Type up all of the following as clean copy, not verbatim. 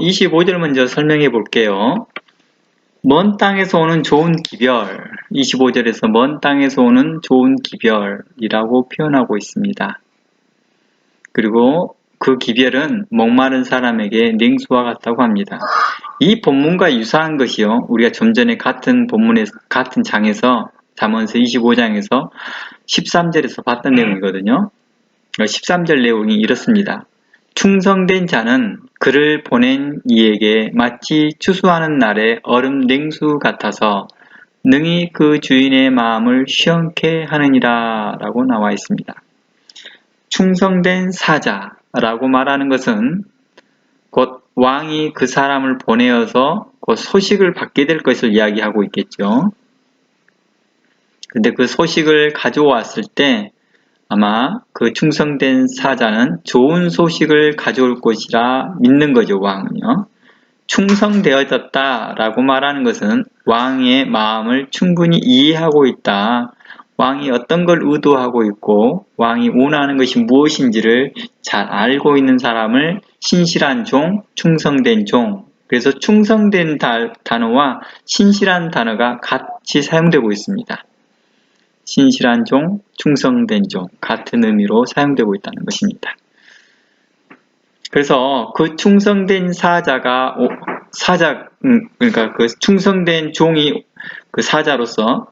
25절 먼저 설명해 볼게요. 먼 땅에서 오는 좋은 기별, 25절에서 먼 땅에서 오는 좋은 기별이라고 표현하고 있습니다. 그리고 그 기별은 목마른 사람에게 냉수와 같다고 합니다. 이 본문과 유사한 것이요. 우리가 좀 전에 같은 본문에서, 같은 장에서, 잠언서 25장에서 13절에서 봤던 내용이거든요. 13절 내용이 이렇습니다. 충성된 자는 그를 보낸 이에게 마치 추수하는 날의 얼음 냉수 같아서 능히 그 주인의 마음을 시원케 하느니라 라고 나와 있습니다. 충성된 사자라고 말하는 것은 곧 왕이 그 사람을 보내어서 곧 소식을 받게 될 것을 이야기하고 있겠죠. 근데 그 소식을 가져왔을 때 아마 그 충성된 사자는 좋은 소식을 가져올 것이라 믿는 거죠, 왕은요. 충성되어졌다라고 말하는 것은 왕의 마음을 충분히 이해하고 있다. 왕이 어떤 걸 의도하고 있고 왕이 원하는 것이 무엇인지를 잘 알고 있는 사람을 신실한 종, 충성된 종. 그래서 충성된 단어와 신실한 단어가 같이 사용되고 있습니다. 신실한 종, 충성된 종 같은 의미로 사용되고 있다는 것입니다. 그래서 그 충성된 사자가 그러니까 그 충성된 종이 그 사자로서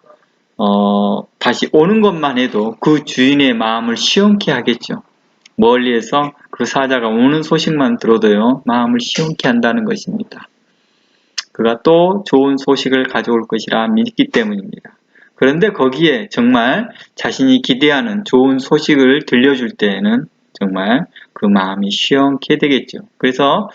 다시 오는 것만 해도 그 주인의 마음을 시원케 하겠죠. 멀리에서 그 사자가 오는 소식만 들어도요 마음을 시원케 한다는 것입니다. 그가 또 좋은 소식을 가져올 것이라 믿기 때문입니다. 그런데 거기에 정말 자신이 기대하는 좋은 소식을 들려줄 때에는 정말 그 마음이 시원케 되겠죠. 그래서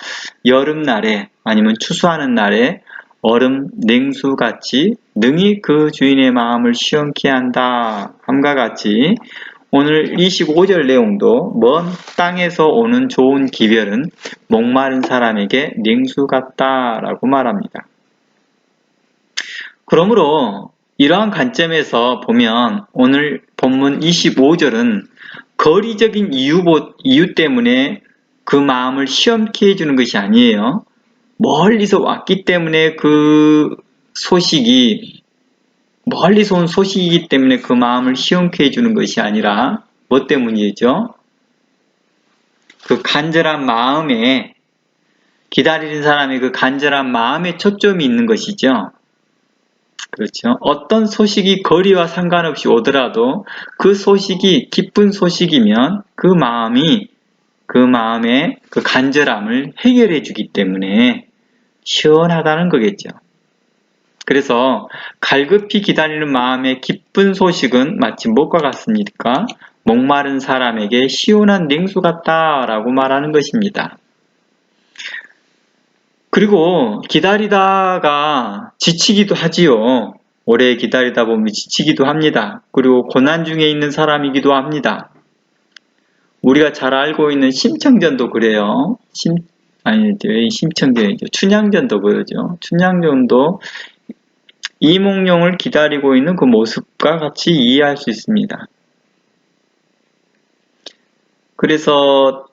여름날에 아니면 추수하는 날에 얼음 냉수같이 능히 그 주인의 마음을 시원케 한다 함과 같이 오늘 25절 내용도 먼 땅에서 오는 좋은 기별은 목마른 사람에게 냉수 같다라고 말합니다. 그러므로 이러한 관점에서 보면 오늘 본문 25절은 거리적인 이유 때문에 그 마음을 시원케 해주는 것이 아니에요. 멀리서 왔기 때문에 그 소식이 멀리서 온 소식이기 때문에 그 마음을 시원케 해주는 것이 아니라 뭐 때문이죠? 그 간절한 마음에 기다리는 사람의 그 간절한 마음에 초점이 있는 것이죠. 그렇죠. 어떤 소식이 거리와 상관없이 오더라도 그 소식이 기쁜 소식이면 그 마음의 그 간절함을 해결해 주기 때문에 시원하다는 거겠죠. 그래서 갈급히 기다리는 마음의 기쁜 소식은 마치 무엇과 같습니까? 목마른 사람에게 시원한 냉수 같다라고 말하는 것입니다. 그리고 기다리다가 지치기도 하지요. 오래 기다리다 보면 지치기도 합니다. 그리고 고난 중에 있는 사람이기도 합니다. 우리가 잘 알고 있는 심청전도 그래요. 심청전이죠. 춘향전도 그러죠. 춘향전도 이몽룡을 기다리고 있는 그 모습과 같이 이해할 수 있습니다. 그래서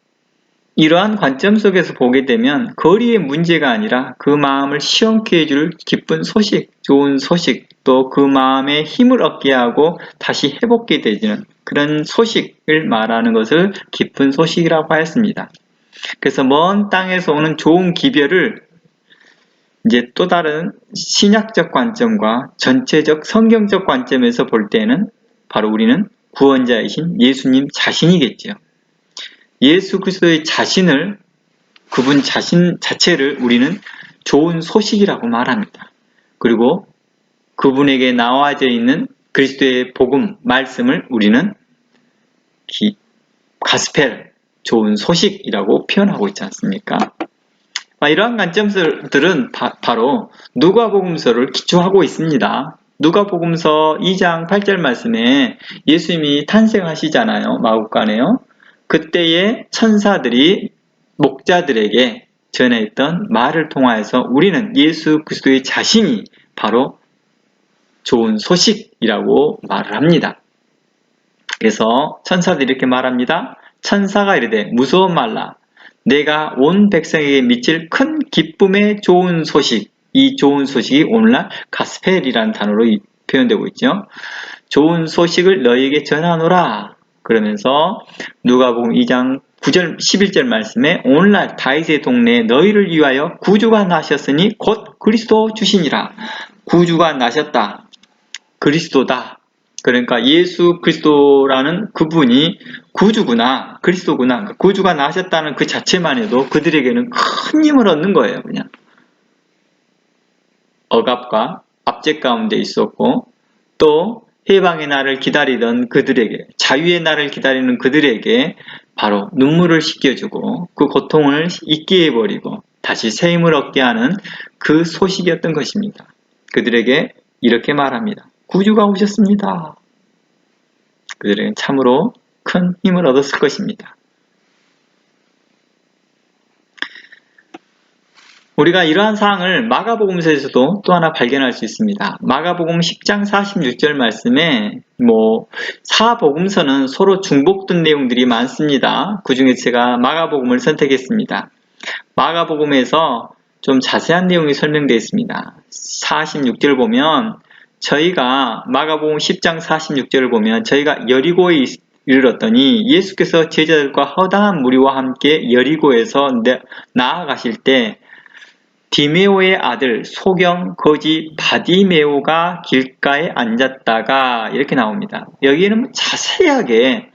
이러한 관점 속에서 보게 되면 거리의 문제가 아니라 그 마음을 시원케 해줄 기쁜 소식, 좋은 소식, 또 그 마음에 힘을 얻게 하고 다시 회복게 되는 그런 소식을 말하는 것을 기쁜 소식이라고 하였습니다. 그래서 먼 땅에서 오는 좋은 기별을 이제 또 다른 신약적 관점과 전체적 성경적 관점에서 볼 때는 바로 우리는 구원자이신 예수님 자신이겠죠. 예수 그리스도의 자신을 그분 자신 자체를 우리는 좋은 소식이라고 말합니다. 그리고 그분에게 나와져 있는 그리스도의 복음 말씀을 우리는 가스펠 좋은 소식이라고 표현하고 있지 않습니까? 이러한 관점들은 바로 누가복음서를 기초하고 있습니다. 누가복음서 2장 8절 말씀에 예수님이 탄생하시잖아요. 마국간에요. 그때의 천사들이 목자들에게 전했던 말을 통하여서 우리는 예수 그리스도의 자신이 바로 좋은 소식이라고 말을 합니다. 그래서 천사들이 이렇게 말합니다. 천사가 이르되 무서워 말라. 내가 온 백성에게 미칠 큰 기쁨의 좋은 소식, 이 좋은 소식이 오늘날 가스펠이라는 단어로 표현되고 있죠. 좋은 소식을 너희에게 전하노라. 그러면서 누가복음 2장 9절 11절 말씀에 오늘날 다윗의 동네에 너희를 위하여 구주가 나셨으니 곧 그리스도 주시니라. 구주가 나셨다. 그리스도다. 그러니까 예수 그리스도라는 그분이 구주구나, 그리스도구나. 그러니까 구주가 나셨다는 그 자체만 해도 그들에게는 큰 힘을 얻는 거예요. 그냥 억압과 압제 가운데 있었고, 또 해방의 날을 기다리던 그들에게, 자유의 날을 기다리는 그들에게 바로 눈물을 씻겨주고 그 고통을 잊게 해버리고 다시 새 힘을 얻게 하는 그 소식이었던 것입니다. 그들에게 이렇게 말합니다. 구주가 오셨습니다. 그들은 참으로 큰 힘을 얻었을 것입니다. 우리가 이러한 사항을 마가복음서에서도 또 하나 발견할 수 있습니다. 마가복음 10장 46절 말씀에 사복음서는 서로 중복된 내용들이 많습니다. 그 중에 제가 마가복음을 선택했습니다. 마가복음에서 좀 자세한 내용이 설명되어 있습니다. 46절 보면 저희가 마가복음 10장 46절을 보면 저희가 여리고에 이르렀더니 예수께서 제자들과 허다한 무리와 함께 여리고에서 나아가실 때 디메오의 아들 소경 거지 바디메오가 길가에 앉았다가 이렇게 나옵니다. 여기에는 자세하게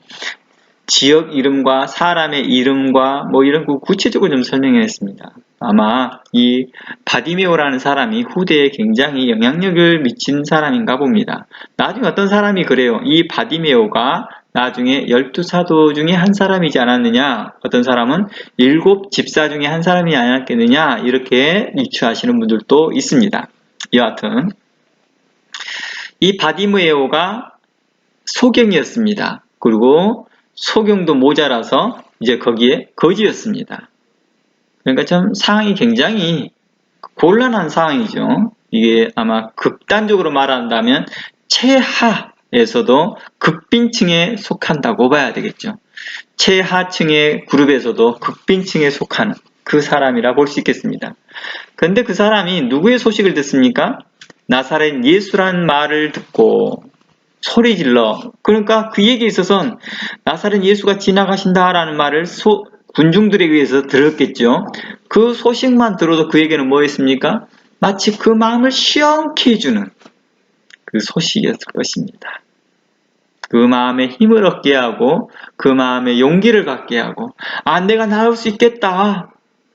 지역 이름과 사람의 이름과 이런 거 구체적으로 좀 설명했습니다. 아마 이 바디메오라는 사람이 후대에 굉장히 영향력을 미친 사람인가 봅니다. 나중에 어떤 사람이 그래요. 이 바디메오가 나중에 12사도 중에 한 사람이지 않았느냐, 어떤 사람은 7집사 중에 한 사람이 아니었겠느냐, 이렇게 유추하시는 분들도 있습니다. 여하튼 이 바디메오가 소경이었습니다. 그리고 소경도 모자라서 이제 거기에 거지였습니다. 그러니까 참 상황이 굉장히 곤란한 상황이죠. 이게 아마 극단적으로 말한다면 최하에서도 극빈층에 속한다고 봐야 되겠죠. 최하층의 그룹에서도 극빈층에 속하는 그 사람이라 볼 수 있겠습니다. 그런데 그 사람이 누구의 소식을 듣습니까? 나사렛 예수란 말을 듣고 소리 질러. 그러니까 그 얘기에 있어서는 나사렛 예수가 지나가신다라는 말을 군중들에 의해서 들었겠죠. 그 소식만 들어도 그에게는 뭐였습니까? 마치 그 마음을 시원케 해주는 그 소식이었을 것입니다. 그 마음에 힘을 얻게 하고 그 마음에 용기를 갖게 하고 내가 나을 수 있겠다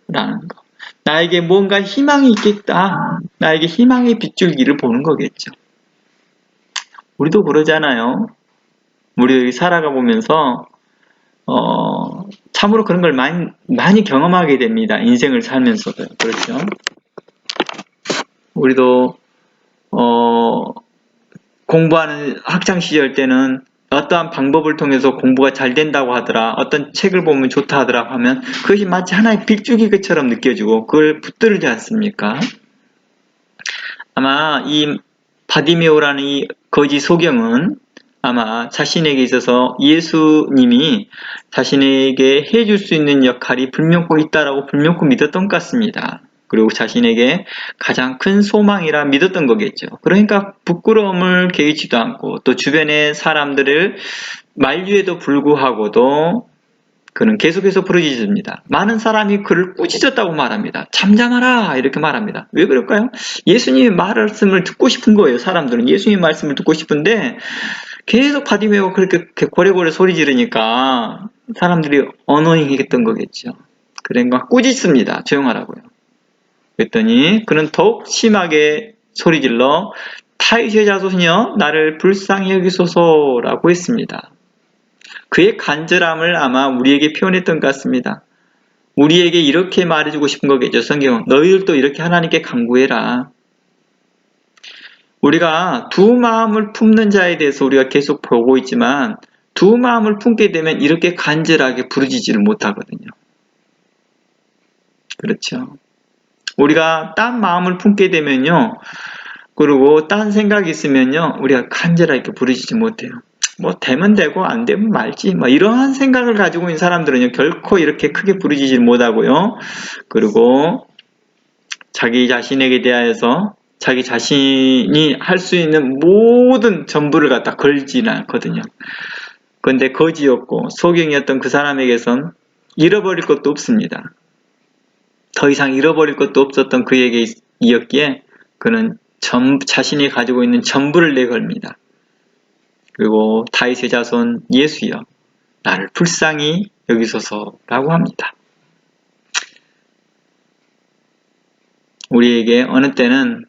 라는 거. 나에게 뭔가 희망이 있겠다. 나에게 희망의 빗줄기를 보는 거겠죠. 우리도 그러잖아요. 우리 살아가 보면서 참으로 그런 걸 많이 경험하게 됩니다. 인생을 살면서도. 그렇죠. 우리도 공부하는 학창시절 때는 어떠한 방법을 통해서 공부가 잘 된다고 하더라, 어떤 책을 보면 좋다 하더라 하면 그것이 마치 하나의 빗줄기처럼 느껴지고 그걸 붙들지 않습니까? 아마 이 바디메오라는 이 거지 소경은 아마 자신에게 있어서 예수님이 자신에게 해줄 수 있는 역할이 분명코 있다라고 분명코 믿었던 것 같습니다. 그리고 자신에게 가장 큰 소망이라 믿었던 거겠죠. 그러니까 부끄러움을 개의치도 않고 또 주변의 사람들을 만류에도 불구하고도 그는 계속해서 부르짖습니다. 많은 사람이 그를 꾸짖었다고 말합니다. 잠잠하라 이렇게 말합니다. 왜 그럴까요? 예수님의 말씀을 듣고 싶은 거예요. 사람들은 예수님의 말씀을 듣고 싶은데 계속 바디메오가 그렇게 고래고래 소리 지르니까 사람들이 어노잉했던 거겠죠. 그러니까 꾸짖습니다. 조용하라고요. 그랬더니 그는 더욱 심하게 소리질러 다윗의 자손이여 나를 불쌍히 여기소서라고 했습니다. 그의 간절함을 아마 우리에게 표현했던 것 같습니다. 우리에게 이렇게 말해주고 싶은 거겠죠. 성경은 너희들도 이렇게 하나님께 간구해라. 우리가 두 마음을 품는 자에 대해서 우리가 계속 보고 있지만 두 마음을 품게 되면 이렇게 간절하게 부르짖지를 못하거든요. 그렇죠. 우리가 딴 마음을 품게 되면요, 그리고 딴 생각이 있으면요, 우리가 간절하게 부르짖지 못해요. 뭐 되면 되고 안 되면 말지 뭐 이러한 생각을 가지고 있는 사람들은요 결코 이렇게 크게 부르짖지 못하고요. 그리고 자기 자신에게 대하여서 자기 자신이 할 수 있는 모든 전부를 갖다 걸지는 않거든요. 그런데 거지였고 소경이었던 그 사람에게선 잃어버릴 것도 없습니다. 더 이상 잃어버릴 것도 없었던 그에게 이었기에 그는 자신이 가지고 있는 전부를 내걸습니다. 그리고 다윗의 자손 예수여 나를 불쌍히 여기소서라고 합니다. 우리에게 어느 때는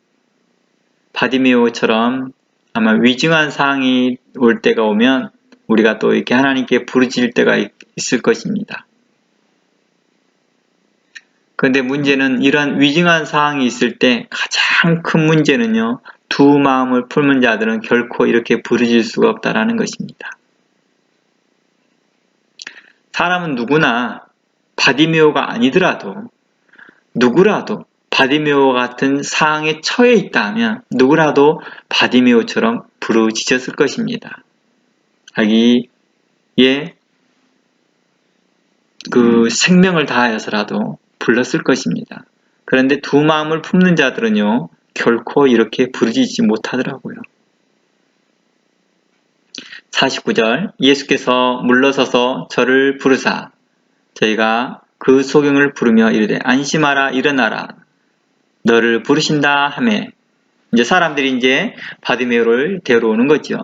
바디메오처럼 아마 위중한 상황이 올 때가 오면 우리가 또 이렇게 하나님께 부르짖을 때가 있을 것입니다. 그런데 문제는 이런 위중한 상황이 있을 때 가장 큰 문제는요. 두 마음을 품은 자들은 결코 이렇게 부르짖을 수가 없다라는 것입니다. 사람은 누구나 바디메오가 아니더라도 누구라도 바디메오 같은 상황에 처해 있다 하면 누구라도 바디메오처럼 부르짖었을 것입니다. 자기의 그 생명을 다하여서라도 불렀을 것입니다. 그런데 두 마음을 품는 자들은요 결코 이렇게 부르짖지 못하더라고요. 49절 예수께서 물러서서 저를 부르사 저희가 그 소경을 부르며 이르되 안심하라 일어나라 너를 부르신다 하매 이제 사람들이 이제 바디메오를 데려오는 거죠.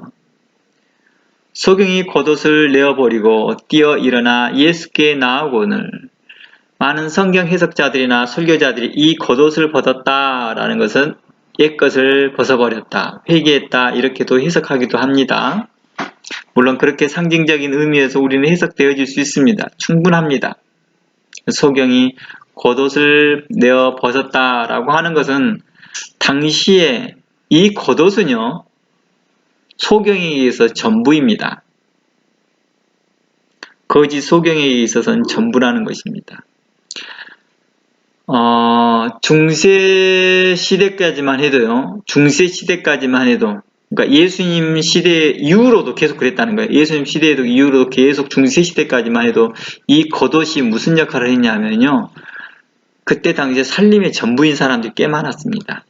소경이 겉옷을 내어버리고 뛰어 일어나 예수께 나아오거늘 많은 성경 해석자들이나 설교자들이 이 겉옷을 벗었다라는 것은 옛것을 벗어버렸다, 회개했다 이렇게도 해석하기도 합니다. 물론 그렇게 상징적인 의미에서 우리는 해석되어질 수 있습니다. 충분합니다. 소경이 겉옷을 내어 벗었다라고 하는 것은 당시에 이 겉옷은요 소경에 의해서 전부입니다. 거짓 소경에 있어서는 전부라는 것입니다. 중세 시대까지만 해도요. 중세 시대까지만 해도 그러니까 예수님 시대 이후로도 계속 그랬다는 거예요. 예수님 시대에도 이후로도 계속 중세 시대까지만 해도 이 겉옷이 무슨 역할을 했냐면요. 그때 당시에 살림의 전부인 사람들이 꽤 많았습니다.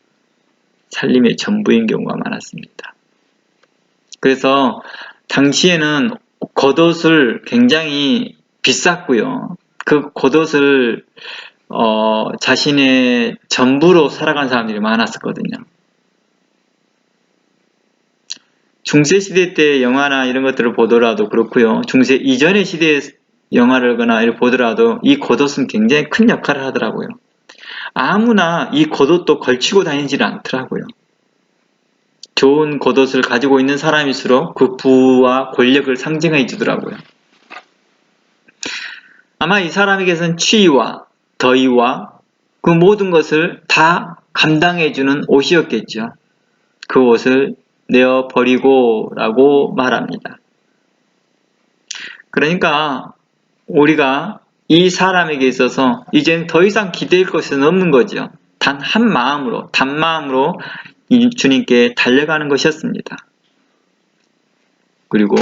살림의 전부인 경우가 많았습니다. 그래서 당시에는 겉옷을 굉장히 비쌌고요. 그 겉옷을 자신의 전부로 살아간 사람들이 많았었거든요. 중세시대 때 영화나 이런 것들을 보더라도 그렇고요. 중세 이전의 시대의 영화를 거나 이렇게 보더라도 이 겉옷은 굉장히 큰 역할을 하더라고요. 아무나 이 겉옷도 걸치고 다니지는 않더라고요. 좋은 겉옷을 가지고 있는 사람일수록 그 부와 권력을 상징해 주더라고요. 아마 이 사람에게서는 추위와 더위와 그 모든 것을 다 감당해주는 옷이었겠죠. 그 옷을 내어버리고 라고 말합니다. 그러니까 우리가 이 사람에게 있어서 이젠 더 이상 기댈 것은 없는 거죠. 단 한 마음으로, 단마음으로 이 주님께 달려가는 것이었습니다. 그리고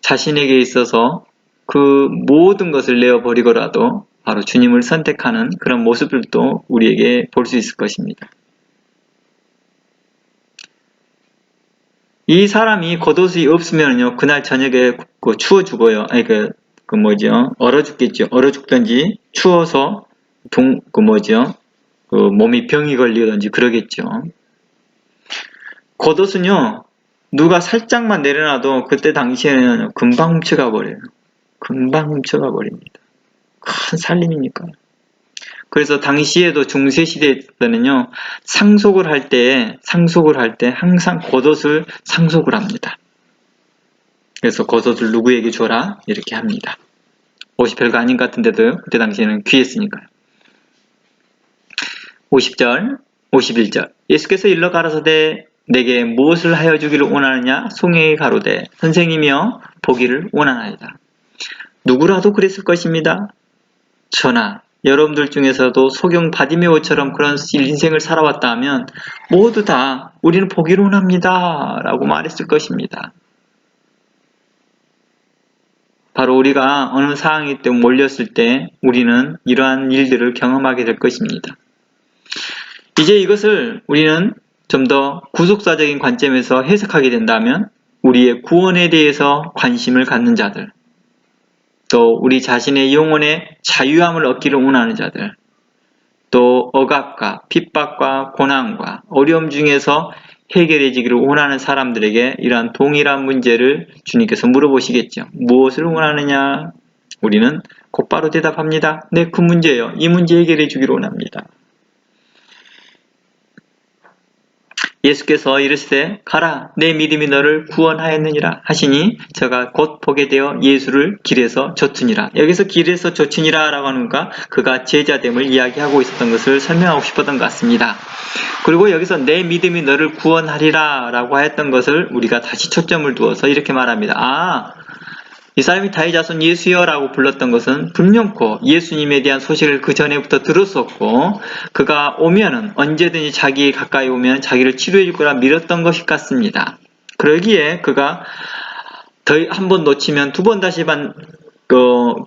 자신에게 있어서 그 모든 것을 내어버리고라도 바로 주님을 선택하는 그런 모습들도 우리에게 볼 수 있을 것입니다. 이 사람이 겉옷이 없으면요, 그날 저녁에 추워 죽어요. 아니, 얼어 죽겠죠. 얼어 죽든지, 추워서, 몸이 병이 걸리든지 그러겠죠. 겉옷은요, 누가 살짝만 내려놔도 그때 당시에는 금방 훔쳐가 버려요. 금방 훔쳐가 버립니다. 큰 살림이니까. 그래서 당시에도 중세시대 때는요, 상속을 할 때 항상 겉옷을 상속을 합니다. 그래서 겉옷을 누구에게 줘라? 이렇게 합니다. 옷이 별거 아닌 것 같은데도 그때 당시에는 귀했으니까요. 50절, 51절. 예수께서 일러 가라사대 내게 무엇을 하여 주기를 원하느냐? 송해에 가로되 선생이며 보기를 원하나이다. 누구라도 그랬을 것입니다. 저나 여러분들 중에서도 소경 바디메오처럼 그런 인생을 살아왔다 하면 모두 다 우리는 보기를 원합니다 라고 말했을 것입니다. 바로 우리가 어느 상황에 때 몰렸을 때 우리는 이러한 일들을 경험하게 될 것입니다. 이제 이것을 우리는 좀 더 구속사적인 관점에서 해석하게 된다면 우리의 구원에 대해서 관심을 갖는 자들, 또 우리 자신의 영혼의 자유함을 얻기를 원하는 자들, 또 억압과 핍박과 고난과 어려움 중에서 해결해지기를 원하는 사람들에게 이러한 동일한 문제를 주님께서 물어보시겠죠. 무엇을 원하느냐? 우리는 곧바로 대답합니다. 네, 그 문제예요. 이 문제 해결해 주기를 원합니다. 예수께서 이르시되 가라 내 믿음이 너를 구원하였느니라 하시니 저가 곧 보게 되어 예수를 길에서 좇으니라. 여기서 길에서 좇으니라 라고 하는가 그가 제자됨을 이야기하고 있었던 것을 설명하고 싶었던 것 같습니다. 그리고 여기서 내 믿음이 너를 구원하리라 라고 하였던 것을 우리가 다시 초점을 두어서 이렇게 말합니다. 이 사람이 다윗 자손 예수여 라고 불렀던 것은 분명코 예수님에 대한 소식을 그 전에부터 들었었고 그가 오면은 언제든지 자기에 가까이 오면 자기를 치료해 줄 거라 믿었던 것 같습니다. 그러기에 그가 한 번 놓치면 두 번 다시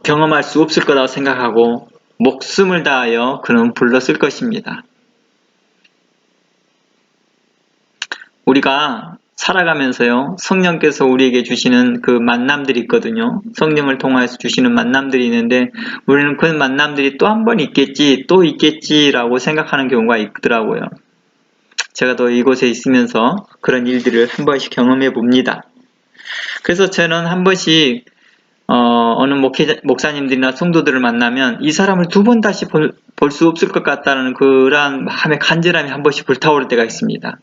경험할 수 없을 거라고 생각하고 목숨을 다하여 그는 불렀을 것입니다. 우리가 살아가면서요, 성령께서 우리에게 주시는 그 만남들이 있거든요. 성령을 통해서 주시는 만남들이 있는데, 우리는 그 만남들이 또 한 번 있겠지, 또 있겠지라고 생각하는 경우가 있더라고요. 제가 또 이곳에 있으면서 그런 일들을 한 번씩 경험해 봅니다. 그래서 저는 한 번씩, 어느 목사님들이나 성도들을 만나면 이 사람을 두 번 다시 볼 수 없을 것 같다는 그러한 마음의 간절함이 한 번씩 불타오를 때가 있습니다.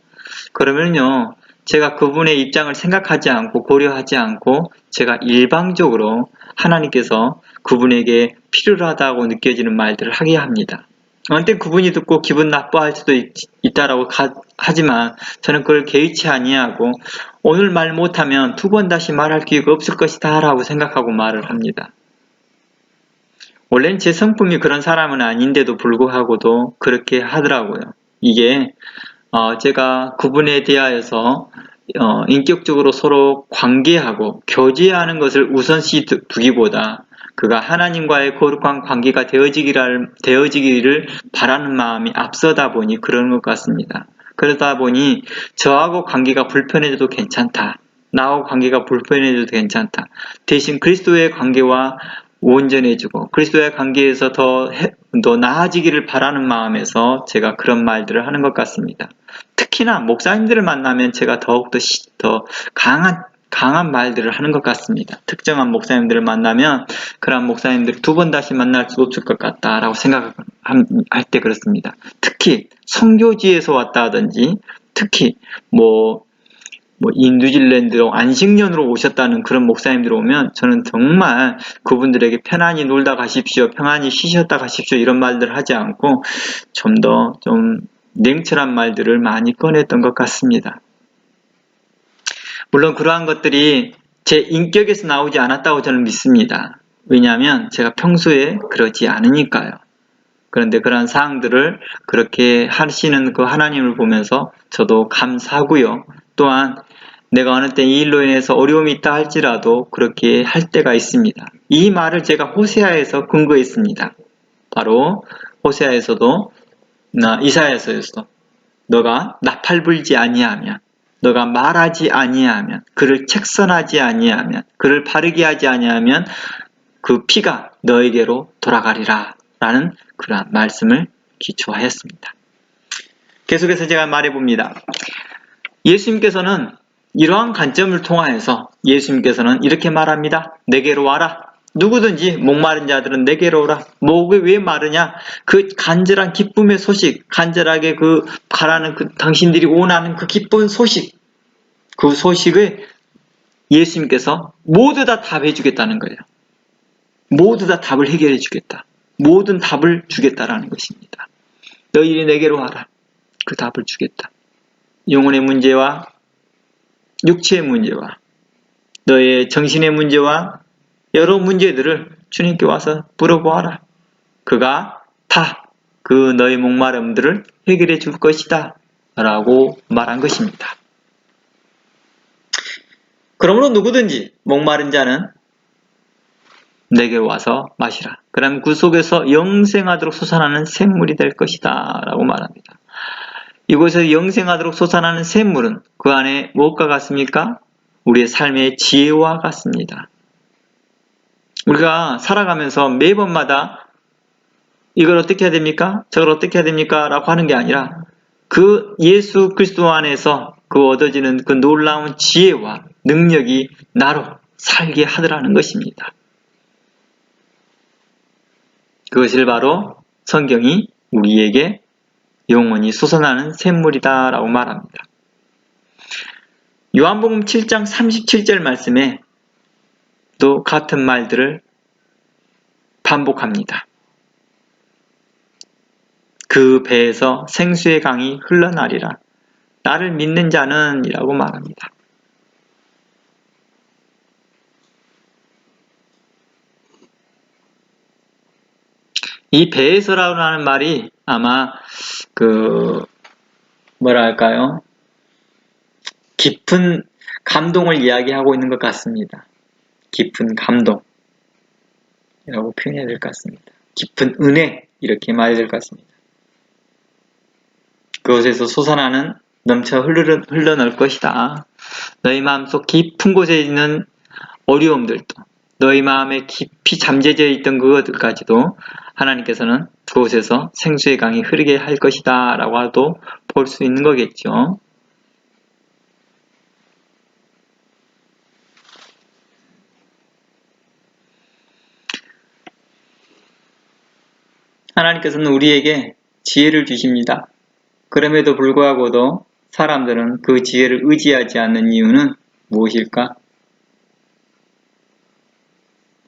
그러면요, 제가 그분의 입장을 생각하지 않고 고려하지 않고 제가 일방적으로 하나님께서 그분에게 필요로 하다고 느껴지는 말들을 하게 합니다. 어느 때 그분이 듣고 기분 나빠할 수도 있다라고 하지만 저는 그걸 개의치 아니하고 오늘 말 못하면 두 번 다시 말할 기회가 없을 것이다 라고 생각하고 말을 합니다. 원래는 제 성품이 그런 사람은 아닌데도 불구하고도 그렇게 하더라고요. 이게 제가 그분에 대하여서 인격적으로 서로 관계하고 교제하는 것을 우선시 두기보다 그가 하나님과의 거룩한 관계가 되어지기를 바라는 마음이 앞서다 보니 그런 것 같습니다. 그러다 보니 저하고 관계가 불편해져도 괜찮다. 나하고 관계가 불편해져도 괜찮다. 대신 그리스도의 관계와 온전해지고 그리스도의 관계에서 더 나아지기를 바라는 마음에서 제가 그런 말들을 하는 것 같습니다. 특히나 목사님들을 만나면 제가 더욱더 더 강한 말들을 하는 것 같습니다. 특정한 목사님들을 만나면 그런 목사님들 두 번 다시 만날 수 없을 것 같다라고 생각할 때 그렇습니다. 특히 선교지에서 왔다 하든지 특히 이 뉴질랜드로 안식년으로 오셨다는 그런 목사님들 오면 저는 정말 그분들에게 편안히 놀다 가십시오, 편안히 쉬셨다 가십시오 이런 말들을 하지 않고 좀 더 냉철한 말들을 많이 꺼냈던 것 같습니다. 물론 그러한 것들이 제 인격에서 나오지 않았다고 저는 믿습니다. 왜냐하면 제가 평소에 그러지 않으니까요. 그런데 그러한 사항들을 그렇게 하시는 그 하나님을 보면서 저도 감사하고요. 또한 내가 어느 때 이 일로 인해서 어려움이 있다 할지라도 그렇게 할 때가 있습니다. 이 말을 제가 호세아에서 근거했습니다. 바로 호세아에서도 이사야서에서도 너가 나팔 불지 아니하면 너가 말하지 아니하면 그를 책선하지 아니하면 그를 바르게 하지 아니하면 그 피가 너에게로 돌아가리라 라는 그러한 말씀을 기초하였습니다. 계속해서 제가 말해봅니다. 예수님께서는 이러한 관점을 통하여서 예수님께서는 이렇게 말합니다. 내게로 와라. 누구든지 목마른 자들은 내게로 오라. 목이 왜 마르냐? 그 간절한 기쁨의 소식, 간절하게 바라는 당신들이 원하는 그 기쁜 소식, 그 소식을 예수님께서 모두 다 답해 주겠다는 거예요. 모두 다 답을 해결해 주겠다. 모든 답을 주겠다라는 것입니다. 너희들이 내게로 와라. 그 답을 주겠다. 영혼의 문제와 육체의 문제와 너의 정신의 문제와 여러 문제들을 주님께 와서 물어보아라. 그가 다 그 너의 목마름들을 해결해 줄 것이다 라고 말한 것입니다. 그러므로 누구든지 목마른 자는 내게로 와서 마시라. 그럼 그 속에서 영생하도록 솟아나는 샘물이 될 것이다 라고 말합니다. 이곳에서 영생하도록 솟아나는 샘물은 그 안에 무엇과 같습니까? 우리의 삶의 지혜와 같습니다. 우리가 살아가면서 매번마다 이걸 어떻게 해야 됩니까? 저걸 어떻게 해야 됩니까? 라고 하는 게 아니라 그 예수 그리스도 안에서 그 얻어지는 그 놀라운 지혜와 능력이 나로 살게 하더라는 것입니다. 그것을 바로 성경이 우리에게 영원히 솟아나는 샘물이다 라고 말합니다. 요한복음 7장 37절 말씀에 또 같은 말들을 반복합니다. 그 배에서 생수의 강이 흘러나리라. 나를 믿는 자는 이라고 말합니다. 이 배에서라고 하는 말이 아마 뭐랄까요? 깊은 감동을 이야기하고 있는 것 같습니다. 깊은 감동이라고 표현해야 될 것 같습니다. 깊은 은혜 이렇게 말해야 될 것 같습니다. 그곳에서 솟아나는 넘쳐 흘러날 것이다. 너희 마음속 깊은 곳에 있는 어려움들도 너희 마음에 깊이 잠재져 있던 그것들까지도 하나님께서는 그곳에서 생수의 강이 흐르게 할 것이다 라고도 볼 수 있는 거겠죠. 하나님께서는 우리에게 지혜를 주십니다. 그럼에도 불구하고도 사람들은 그 지혜를 의지하지 않는 이유는 무엇일까?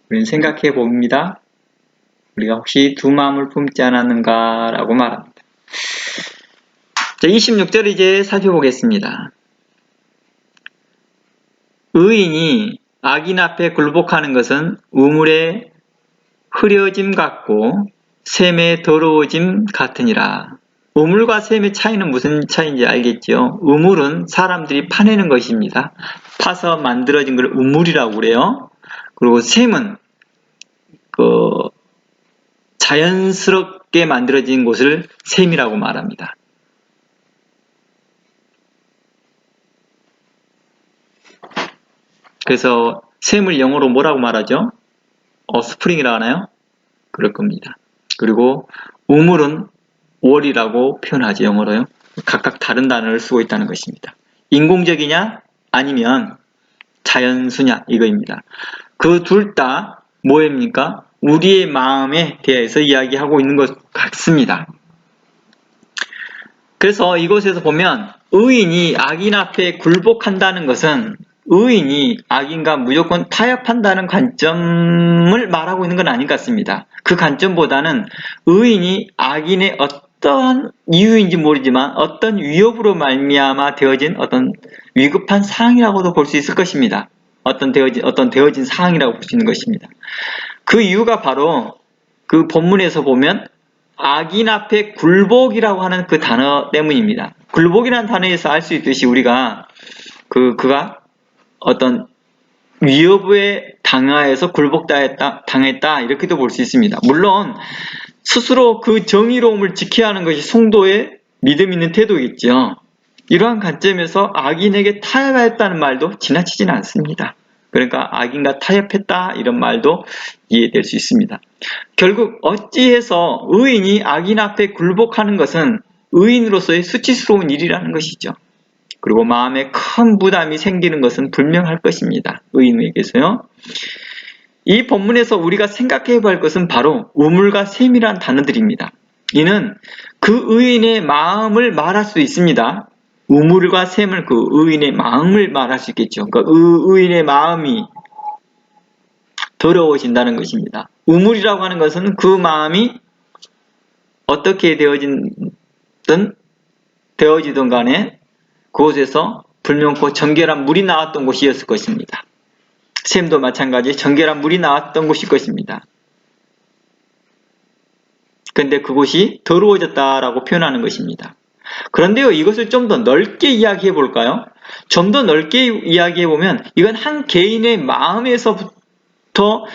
우리는 생각해 봅니다. 우리가 혹시 두 마음을 품지 않았는가 라고 말합니다. 자, 26절 이제 살펴보겠습니다. 의인이 악인 앞에 굴복하는 것은 우물의 흐려짐 같고 샘의 더러워짐 같으니라. 우물과 샘의 차이는 무슨 차이인지 알겠죠? 우물은 사람들이 파내는 것입니다. 파서 만들어진 걸 우물이라고 그래요. 그리고 샘은 자연스럽게 만들어진 곳을 샘이라고 말합니다. 그래서 샘을 영어로 뭐라고 말하죠? 스프링이라고 하나요? 그럴 겁니다. 그리고 우물은 월이라고 표현하죠. 영어로요. 각각 다른 단어를 쓰고 있다는 것입니다. 인공적이냐 아니면 자연수냐 이거입니다. 그 둘 다 뭐입니까? 우리의 마음에 대해서 이야기하고 있는 것 같습니다. 그래서 이곳에서 보면 의인이 악인 앞에 굴복한다는 것은 의인이 악인과 무조건 타협한다는 관점을 말하고 있는 건 아닌 것 같습니다. 그 관점보다는 의인이 악인의 어떠한 이유인지 모르지만 어떤 위협으로 말미암아 되어진 어떤 위급한 상황이라고도 볼 수 있을 것입니다. 어떤 되어진 상황이라고 볼 수 있는 것입니다. 그 이유가 바로 그 본문에서 보면 악인 앞에 굴복이라고 하는 그 단어 때문입니다. 굴복이라는 단어에서 알 수 있듯이 우리가 그가 어떤 위협에 당하여서 굴복당했다 이렇게도 볼 수 있습니다. 물론 스스로 그 정의로움을 지켜야 하는 것이 성도의 믿음 있는 태도겠죠. 이러한 관점에서 악인에게 타협했다는 말도 지나치진 않습니다. 그러니까 악인과 타협했다 이런 말도 이해될 수 있습니다. 결국 어찌해서 의인이 악인 앞에 굴복하는 것은 의인으로서의 수치스러운 일이라는 것이죠. 그리고 마음에 큰 부담이 생기는 것은 분명할 것입니다. 의인에게서요. 이 본문에서 우리가 생각해 볼 것은 바로 우물과 샘이란 단어들입니다. 이는 그 의인의 마음을 말할 수 있습니다. 우물과 샘을 그 의인의 마음을 말할 수 있겠죠. 그러니까 의인의 마음이 더러워진다는 것입니다. 우물이라고 하는 것은 그 마음이 어떻게 되어지든 간에 그곳에서 불명코 정결한 물이 나왔던 곳이었을 것입니다. 샘도 마찬가지 정결한 물이 나왔던 곳일 것입니다. 그런데 그곳이 더러워졌다라고 표현하는 것입니다. 그런데요, 이것을 좀 더 넓게 이야기해 볼까요? 좀 더 넓게 이야기해 보면 이건 한 개인의 마음에서부터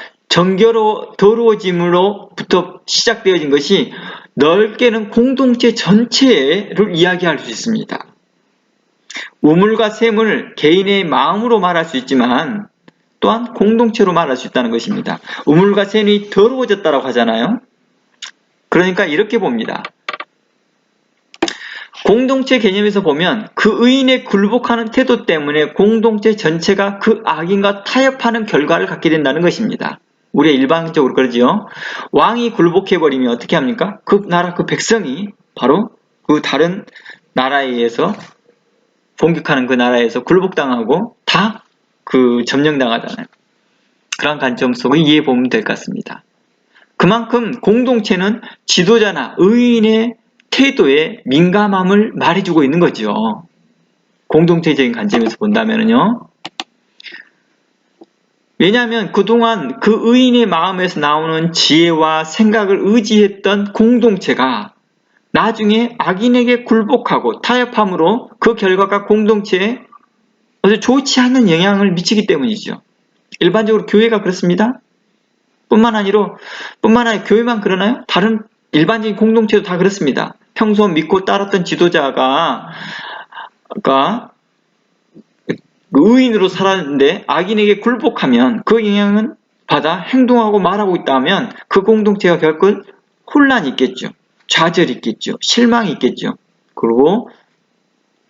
더러워짐으로부터 시작되어진 것이 넓게는 공동체 전체를 이야기할 수 있습니다. 우물과 샘을 개인의 마음으로 말할 수 있지만 또한 공동체로 말할 수 있다는 것입니다. 우물과 샘이 더러워졌다고 하잖아요. 그러니까 이렇게 봅니다. 공동체 개념에서 보면 그 의인의 굴복하는 태도 때문에 공동체 전체가 그 악인과 타협하는 결과를 갖게 된다는 것입니다. 우리가 일반적으로 그러지요. 왕이 굴복해버리면 어떻게 합니까? 그 나라 그 백성이 바로 그 다른 나라에 의해서 공격하는 그 나라에서 굴복당하고 다 그 점령당하잖아요. 그런 관점 속에 이해해 보면 될 것 같습니다. 그만큼 공동체는 지도자나 의인의 태도에 민감함을 말해주고 있는 거죠. 공동체적인 관점에서 본다면요. 왜냐하면 그동안 그 의인의 마음에서 나오는 지혜와 생각을 의지했던 공동체가 나중에 악인에게 굴복하고 타협함으로 그 결과가 공동체에 아주 좋지 않은 영향을 미치기 때문이죠. 일반적으로 교회가 그렇습니다. 뿐만 아니라 교회만 그러나요? 다른 일반적인 공동체도 다 그렇습니다. 평소 믿고 따랐던 지도자가 의인으로 살았는데 악인에게 굴복하면 그 영향은 받아 행동하고 말하고 있다면 그 공동체가 겪을 혼란이 있겠죠. 좌절이 있겠죠. 실망이 있겠죠. 그리고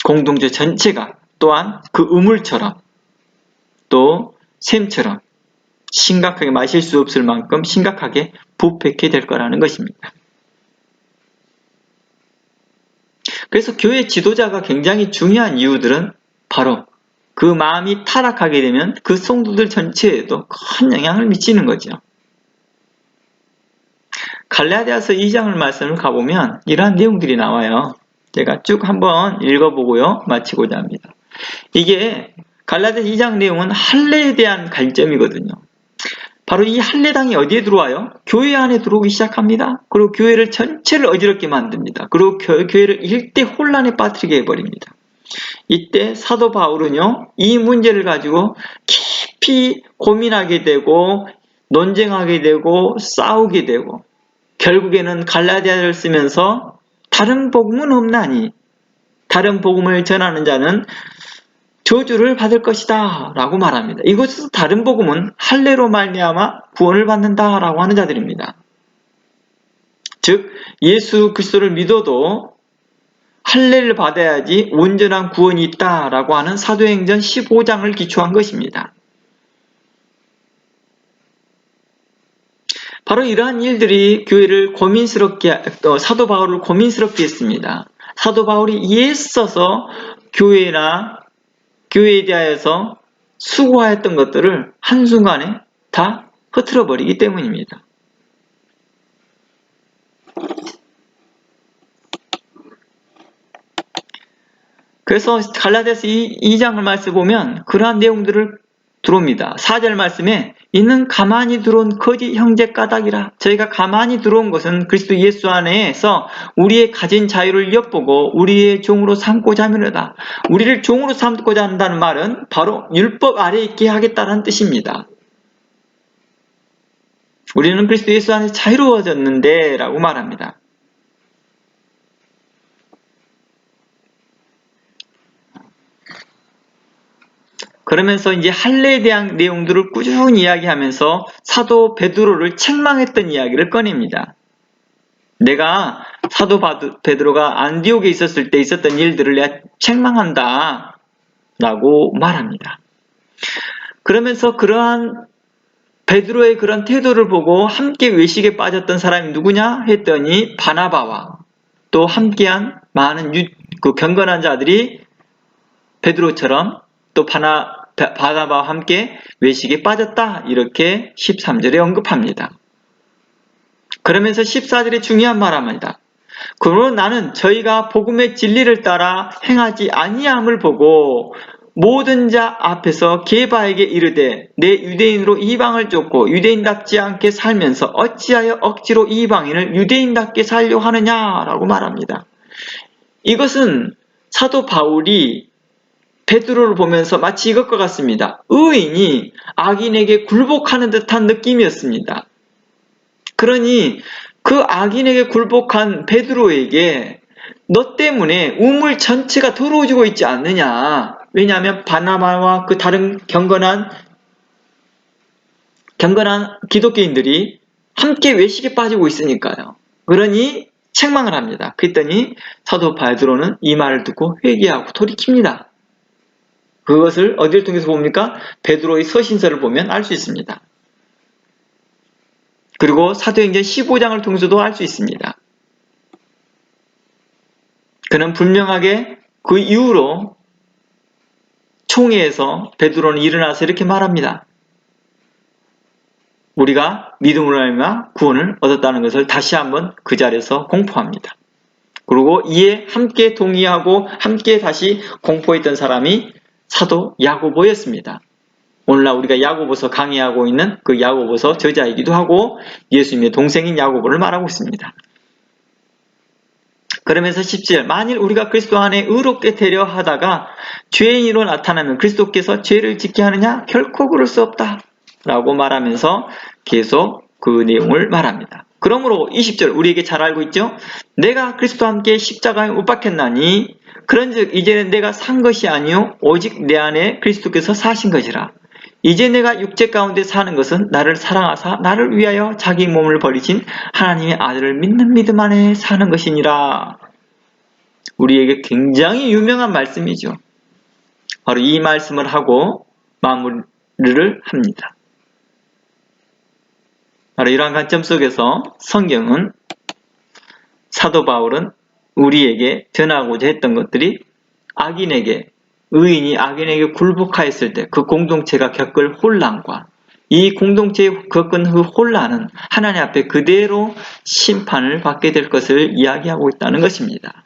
공동체 전체가 또한 그 우물처럼 또 샘처럼 심각하게 마실 수 없을 만큼 심각하게 부패하게 될 거라는 것입니다. 그래서 교회 지도자가 굉장히 중요한 이유들은 바로 그 마음이 타락하게 되면 그 성도들 전체에도 큰 영향을 미치는 거죠. 갈라디아서 2장을 말씀을 가보면 이러한 내용들이 나와요. 제가 쭉 한번 읽어보고요. 마치고자 합니다. 이게 갈라디아서 2장 내용은 할례에 대한 관점이거든요. 바로 이 할례당이 어디에 들어와요? 교회 안에 들어오기 시작합니다. 그리고 교회를 전체를 어지럽게 만듭니다. 그리고 교회를 일대 혼란에 빠뜨리게 해버립니다. 이때 사도 바울은요, 이 문제를 가지고 깊이 고민하게 되고 논쟁하게 되고 싸우게 되고 결국에는 갈라디아를 쓰면서 다른 복음은 없나니 다른 복음을 전하는 자는 저주를 받을 것이다 라고 말합니다. 이곳에서 다른 복음은 할례로 말미암아 구원을 받는다 라고 하는 자들입니다. 즉 예수 그리스도를 믿어도 할례를 받아야지 온전한 구원이 있다 라고 하는 사도행전 15장을 기초한 것입니다. 바로 이러한 일들이 교회를 사도 바울을 고민스럽게 했습니다. 사도 바울이 애써서 교회에 대하여서 수고하였던 것들을 한순간에 다 흐트러 버리기 때문입니다. 그래서 갈라디아서 2장을 말씀 보면 그러한 내용들을 들어옵니다. 4절 말씀에 이는 가만히 들어온 거짓 형제 까닭이라. 저희가 가만히 들어온 것은 그리스도 예수 안에서 우리의 가진 자유를 엿보고 우리의 종으로 삼고자 함이로다. 우리를 종으로 삼고자 한다는 말은 바로 율법 아래에 있게 하겠다는 뜻입니다. 우리는 그리스도 예수 안에서 자유로워졌는데 라고 말합니다. 그러면서 이제 할례에 대한 내용들을 꾸준히 이야기하면서 사도 베드로를 책망했던 이야기를 꺼냅니다. 내가 사도 베드로가 안디옥에 있었을 때 있었던 일들을 내가 책망한다 라고 말합니다. 그러면서 그러한 베드로의 그런 태도를 보고 함께 외식에 빠졌던 사람이 누구냐 했더니 바나바와 또 함께한 많은 경건한 자들이 베드로처럼 또 바나바와 함께 외식에 빠졌다 이렇게 13절에 언급합니다. 그러면서 14절에 중요한 말 합니다. 그러므로 나는 저희가 복음의 진리를 따라 행하지 아니함을 보고 모든 자 앞에서 게바에게 이르되 내 유대인으로 이방을 쫓고 유대인답지 않게 살면서 어찌하여 억지로 이방인을 유대인답게 살려 하느냐라고 말합니다. 이것은 사도 바울이 베드로를 보면서 마치 이것과 같습니다. 의인이 악인에게 굴복하는 듯한 느낌이었습니다. 그러니 그 악인에게 굴복한 베드로에게 너 때문에 우물 전체가 더러워지고 있지 않느냐. 왜냐하면 바나바와 그 다른 경건한 기독교인들이 함께 외식에 빠지고 있으니까요. 그러니 책망을 합니다. 그랬더니 사도 베드로는 이 말을 듣고 회개하고 돌이킵니다. 그것을 어디를 통해서 봅니까? 베드로의 서신서를 보면 알 수 있습니다. 그리고 사도행전 15장을 통해서도 알 수 있습니다. 그는 분명하게 그 이후로 총회에서 베드로는 일어나서 이렇게 말합니다. 우리가 믿음으로 말미암아 구원을 얻었다는 것을 다시 한번 그 자리에서 공포합니다. 그리고 이에 함께 동의하고 함께 다시 공포했던 사람이 사도 야고보였습니다. 오늘날 우리가 야고보서 강의하고 있는 그 야고보서 저자이기도 하고 예수님의 동생인 야고보를 말하고 있습니다. 그러면서 17절 만일 우리가 그리스도 안에 의롭게 되려 하다가 죄인으로 나타나면 그리스도께서 죄를 짓게 하느냐? 결코 그럴 수 없다 라고 말하면서 계속 그 내용을 말합니다. 그러므로 20절 우리에게 잘 알고 있죠? 내가 그리스도와 함께 십자가에 못 박혔나니 그런즉 이제는 내가 산 것이 아니요 오직 내 안에 그리스도께서 사신 것이라. 이제 내가 육체 가운데 사는 것은 나를 사랑하사 나를 위하여 자기 몸을 버리신 하나님의 아들을 믿는 믿음 안에 사는 것이니라. 우리에게 굉장히 유명한 말씀이죠. 바로 이 말씀을 하고 마무리를 합니다. 바로 이러한 관점 속에서 성경은 사도 바울은 우리에게 전하고자 했던 것들이 의인이 악인에게 굴복하였을 때 그 공동체가 겪을 혼란과 이 공동체에 겪은 그 혼란은 하나님 앞에 그대로 심판을 받게 될 것을 이야기하고 있다는 것입니다.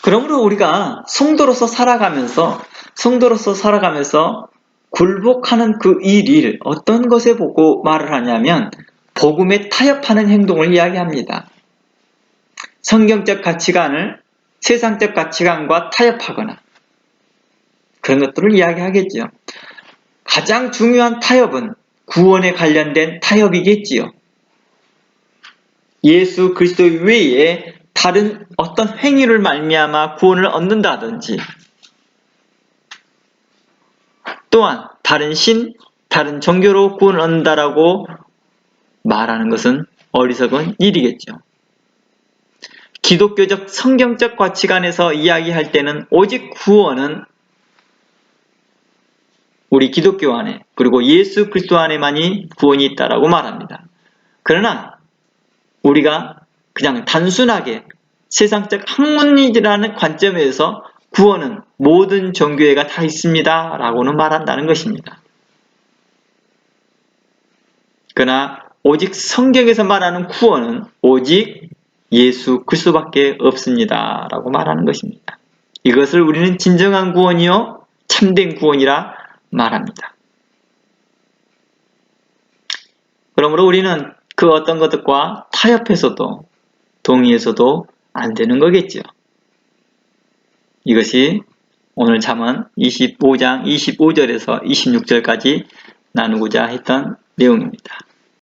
그러므로 우리가 성도로서 살아가면서 굴복하는 그 일 어떤 것에 보고 말을 하냐면 복음에 타협하는 행동을 이야기합니다. 성경적 가치관을 세상적 가치관과 타협하거나 그런 것들을 이야기하겠지요. 가장 중요한 타협은 구원에 관련된 타협이겠지요. 예수 그리스도 외에 다른 어떤 행위를 말미암아 구원을 얻는다든지 또한 다른 종교로 구원을 얻는다라고 말하는 것은 어리석은 일이겠죠. 기독교적 성경적 가치관에서 이야기할 때는 오직 구원은 우리 기독교 안에 그리고 예수 그리스도 안에만이 구원이 있다라고 말합니다. 그러나 우리가 그냥 단순하게 세상적 학문이라는 관점에서 구원은 모든 종교회가 다 있습니다 라고는 말한다는 것입니다. 그러나 오직 성경에서 말하는 구원은 오직 예수 그리스도밖에 없습니다 라고 말하는 것입니다. 이것을 우리는 진정한 구원이요 참된 구원이라 말합니다. 그러므로 우리는 그 어떤 것들과 타협해서도 동의해서도 안 되는 거겠죠. 이것이 오늘 잠언 25장 25절에서 26절까지 나누고자 했던 내용입니다.